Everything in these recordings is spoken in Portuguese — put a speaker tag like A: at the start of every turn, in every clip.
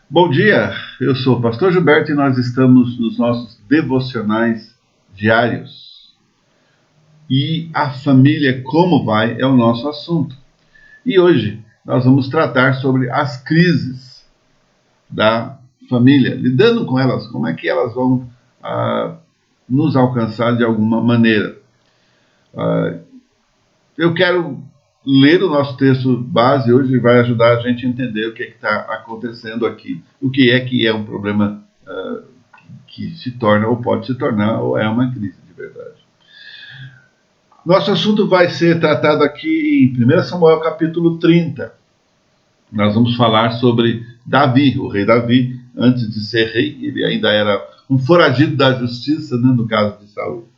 A: Bom dia, eu sou o pastor Gilberto e nós estamos nos nossos devocionais diários. E a família como vai é o nosso assunto. E hoje nós vamos tratar sobre as crises da família, lidando com elas, como é que elas vão nos alcançar de alguma maneira. Eu quero ler o nosso texto base hoje, vai ajudar a gente a entender o que está acontecendo aqui, o que é um problema que se torna, ou pode se tornar, ou é uma crise de verdade. Nosso assunto vai ser tratado aqui em 1 Samuel capítulo 30. Nós vamos falar sobre Davi, o rei Davi, antes de ser rei, ele ainda era um foragido da justiça, né, no caso de Saul.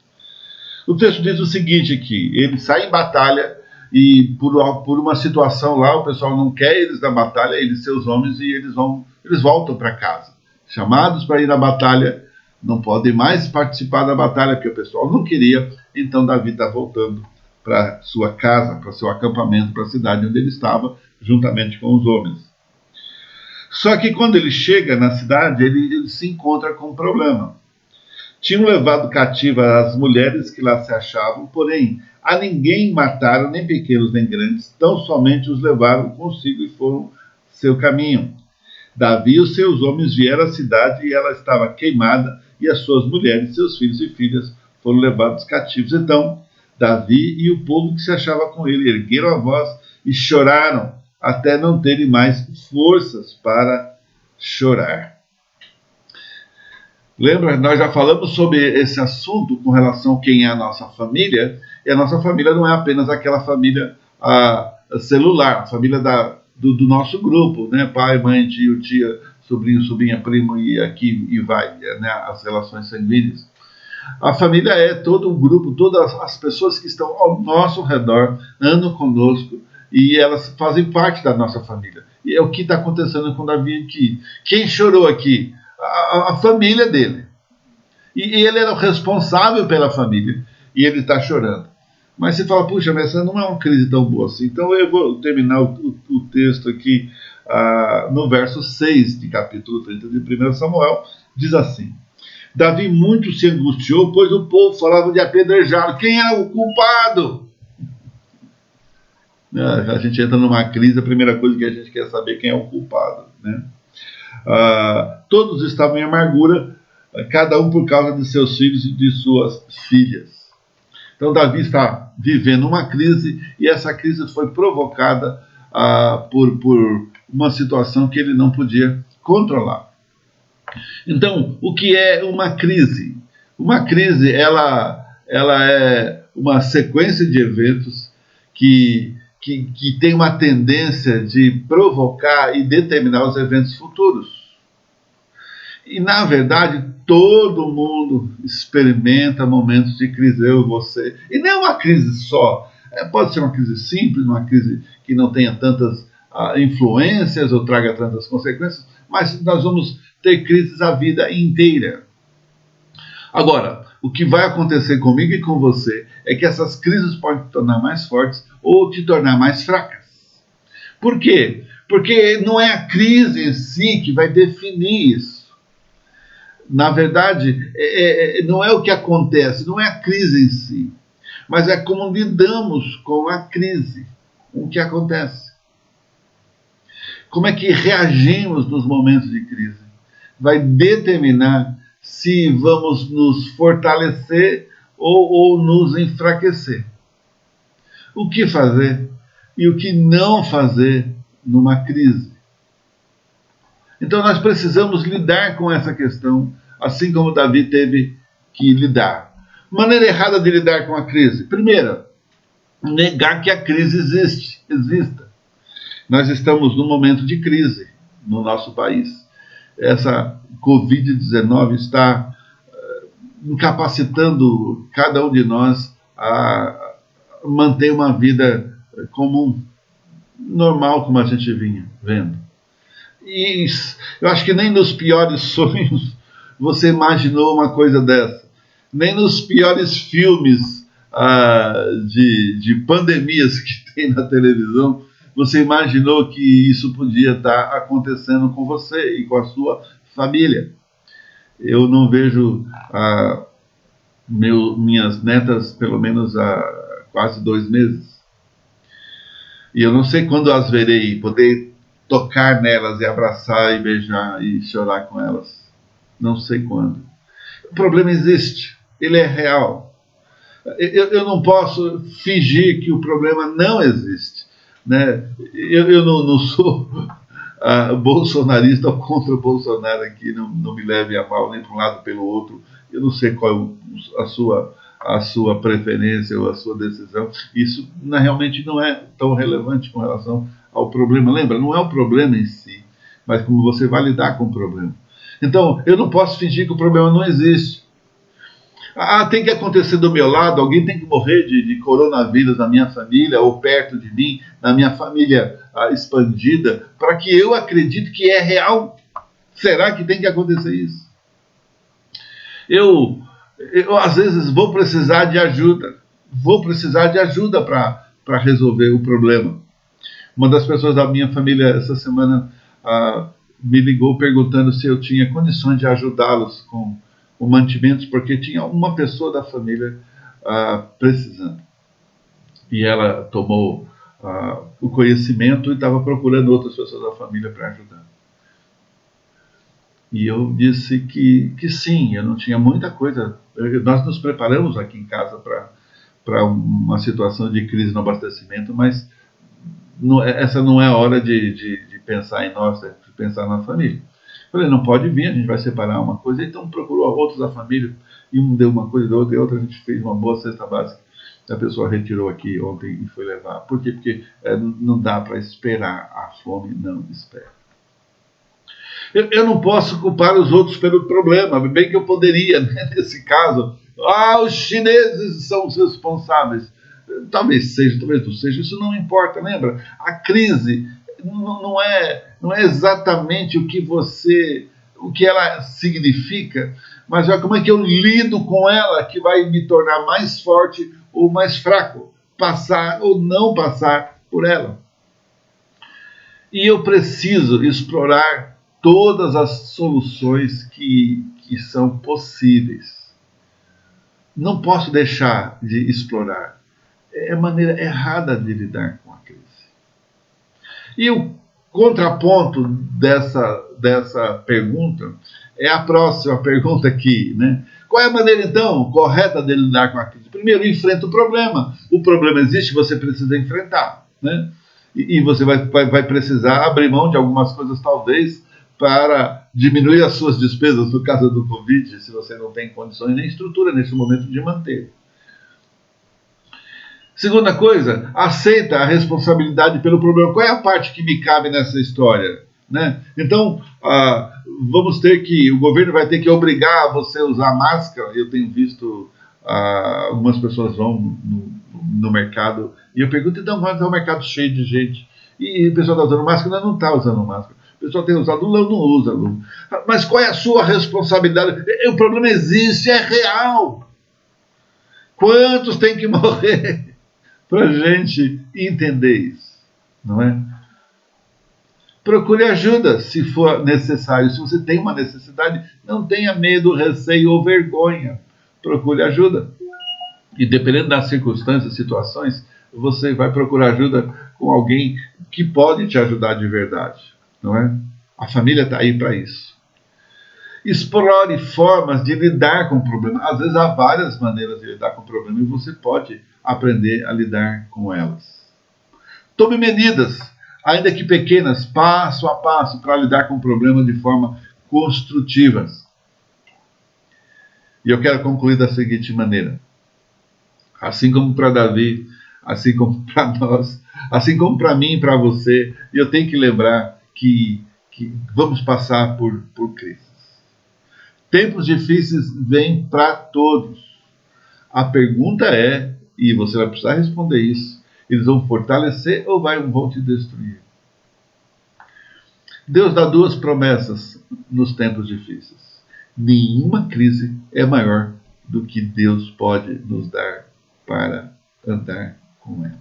A: O texto diz o seguinte aqui: ele sai em batalha e por uma situação lá, o pessoal não quer eles na batalha, eles, seus homens, e eles voltam para casa. Chamados para ir à batalha, não podem mais participar da batalha, porque o pessoal não queria, então Davi está voltando para sua casa, para seu acampamento, para a cidade onde ele estava, juntamente com os homens. Só que quando ele chega na cidade, ele se encontra com um problema. Tinham levado cativa as mulheres que lá se achavam, porém a ninguém mataram, nem pequenos nem grandes, tão somente os levaram consigo e foram seu caminho. Davi e os seus homens vieram à cidade e ela estava queimada, e as suas mulheres, seus filhos e filhas foram levados cativos. Então Davi e o povo que se achava com ele ergueram a voz e choraram, até não terem mais forças para chorar. Lembra, nós já falamos sobre esse assunto com relação a quem é a nossa família, e a nossa família não é apenas aquela família celular, a família do nosso grupo, né? Pai, mãe, tio, tia, sobrinho, sobrinha, primo, e aqui e vai, né? As relações sanguíneas. A família é todo o grupo, todas as pessoas que estão ao nosso redor, andam conosco, e elas fazem parte da nossa família. E é o que está acontecendo com Davi aqui. Quem chorou aqui? A família dele. E ele era o responsável pela família. E ele está chorando. Mas você fala, puxa, mas essa não é uma crise tão boa assim. Então eu vou terminar o texto aqui no verso 6 de capítulo 30 de 1 Samuel. Diz assim: Davi muito se angustiou, pois o povo falava de apedrejá-lo. Quem é o culpado? A gente entra numa crise, a primeira coisa que a gente quer saber é quem é o culpado, né? Todos estavam em amargura, cada um por causa de seus filhos e de suas filhas. Então Davi está vivendo uma crise, e essa crise foi provocada por uma situação que ele não podia controlar. Então, o que é uma crise? Uma crise, ela é uma sequência de eventos que tem uma tendência de provocar e determinar os eventos futuros. E, na verdade, todo mundo experimenta momentos de crise, eu e você. E não é uma crise só. Pode ser uma crise simples, uma crise que não tenha tantas influências ou traga tantas consequências, mas nós vamos ter crises a vida inteira. Agora, o que vai acontecer comigo e com você é que essas crises podem te tornar mais fortes ou te tornar mais fracas. Por quê? Porque não é a crise em si que vai definir isso. Na verdade, não é o que acontece, não é a crise em si, mas é como lidamos com a crise, com o que acontece. Como é que reagimos nos momentos de crise? Vai determinar se vamos nos fortalecer ou nos enfraquecer. O que fazer e o que não fazer numa crise. Então nós precisamos lidar com essa questão, assim como Davi teve que lidar. Maneira errada de lidar com a crise. Primeiro, negar que a crise exista. Nós estamos num momento de crise no nosso país. Essa Covid-19 está incapacitando cada um de nós a manter uma vida comum, normal, como a gente vinha vendo. E eu acho que nem nos piores sonhos você imaginou uma coisa dessa. Nem nos piores filmes de pandemias que tem na televisão você imaginou que isso podia estar acontecendo com você e com a sua família? Eu não vejo minhas netas pelo menos há quase 2 meses. E eu não sei quando as verei, poder tocar nelas e abraçar e beijar e chorar com elas. Não sei quando. O problema existe, ele é real. Eu não posso fingir que o problema não existe. Né? Eu não sou bolsonarista ou contra o Bolsonaro aqui, não me leve a mal nem para um lado nem pelo outro. Eu não sei qual é a sua preferência ou a sua decisão. Isso realmente não é tão relevante com relação ao problema. Lembra, não é o problema em si, mas como você vai lidar com o problema. Então, eu não posso fingir que o problema não existe. Tem que acontecer do meu lado, alguém tem que morrer de coronavírus na minha família, ou perto de mim, na minha família expandida, para que eu acredite que é real. Será que tem que acontecer isso? Eu às vezes vou precisar de ajuda para resolver o problema. Uma das pessoas da minha família essa semana me ligou perguntando se eu tinha condições de ajudá-los com mantimentos, porque tinha uma pessoa da família precisando. E ela tomou o conhecimento e estava procurando outras pessoas da família para ajudar. E eu disse que sim, eu não tinha muita coisa. Nós nos preparamos aqui em casa para uma situação de crise no abastecimento, mas essa não é a hora de pensar em nós, de pensar na família. Eu falei, não pode vir, a gente vai separar uma coisa. Então procurou outros da família, e um deu uma coisa da outra, e outra a gente fez uma boa cesta básica. A pessoa retirou aqui ontem e foi levar. Por quê? Porque não dá para esperar, a fome não espera. Eu não posso culpar os outros pelo problema, bem que eu poderia, né, nesse caso. Os chineses são os responsáveis. Talvez seja, talvez não seja, isso não importa, lembra? A crise não é exatamente o que ela significa, mas é como é que eu lido com ela que vai me tornar mais forte ou mais fraco, passar ou não passar por ela. E eu preciso explorar todas as soluções que são possíveis. Não posso deixar de explorar. É a maneira errada de lidar com a crise. E o contraponto dessa pergunta é a próxima pergunta aqui, né? Qual é a maneira, então, correta de lidar com a crise? Primeiro, enfrenta o problema. O problema existe, você precisa enfrentar, né? E você vai precisar abrir mão de algumas coisas, talvez, para diminuir as suas despesas no caso do Covid, se você não tem condições nem estrutura nesse momento de manter. Segunda coisa, aceita a responsabilidade pelo problema. Qual é a parte que me cabe nessa história? Né? Então, o governo vai ter que obrigar você a usar máscara. Eu tenho visto algumas pessoas vão no mercado e eu pergunto, então, vai ter um mercado cheio de gente. E o pessoal está usando máscara? Não está usando máscara. O pessoal tem usado Lula, não usa Lula. Mas qual é a sua responsabilidade? O problema existe, é real. Quantos tem que morrer para a gente entender isso? Não é? Procure ajuda se for necessário. Se você tem uma necessidade, não tenha medo, receio ou vergonha. Procure ajuda. E dependendo das circunstâncias, situações, você vai procurar ajuda com alguém que pode te ajudar de verdade. Não é? A família está aí para isso. Explore formas de lidar com o problema. Às vezes há várias maneiras de lidar com o problema e você pode aprender a lidar com elas. Tome medidas, ainda que pequenas, passo a passo, para lidar com o problema de forma construtiva. E eu quero concluir da seguinte maneira. Assim como para Davi, assim como para nós, assim como para mim e para você, eu tenho que lembrar que vamos passar por crises. Tempos difíceis vêm para todos. A pergunta é, e você vai precisar responder isso, eles vão fortalecer ou vão te destruir? Deus dá 2 promessas nos tempos difíceis. Nenhuma crise é maior do que Deus pode nos dar para andar com ela.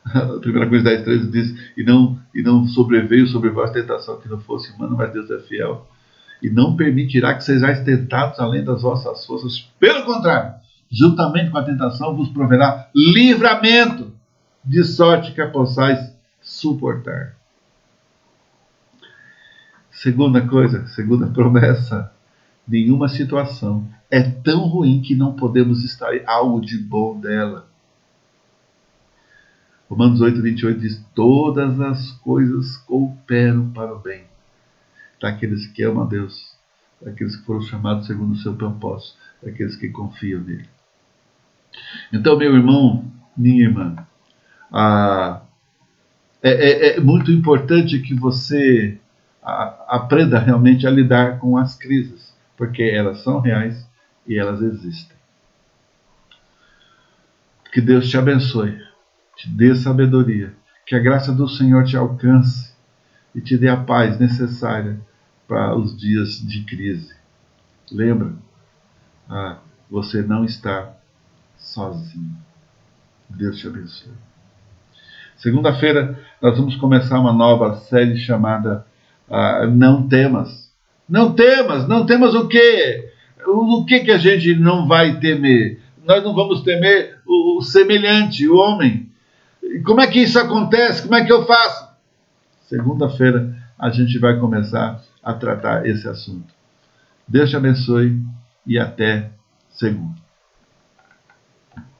A: A primeira coisa 10:13 diz, e não sobreveio sobre vós tentação que não fosse humana, mas Deus é fiel. E não permitirá que sejais tentados além das vossas forças. Pelo contrário, juntamente com a tentação vos proverá livramento, de sorte que a possais suportar. Segunda coisa, segunda promessa, nenhuma situação é tão ruim que não podemos extrair algo de bom dela. Romanos 8:28 diz, todas as coisas cooperam para o bem daqueles que amam a Deus, daqueles que foram chamados segundo o seu propósito, daqueles que confiam nele. Então, meu irmão, minha irmã, é muito importante que você aprenda realmente a lidar com as crises, porque elas são reais e elas existem. Que Deus te abençoe, te dê sabedoria, que a graça do Senhor te alcance e te dê a paz necessária para os dias de crise. Lembra? Você não está sozinho. Deus te abençoe. Segunda-feira nós vamos começar uma nova série chamada Não Temas. Não temas, não temas o quê? O que a gente não vai temer? Nós não vamos temer o semelhante, o homem. Como é que isso acontece? Como é que eu faço? Segunda-feira a gente vai começar a tratar esse assunto. Deus te abençoe e até segunda.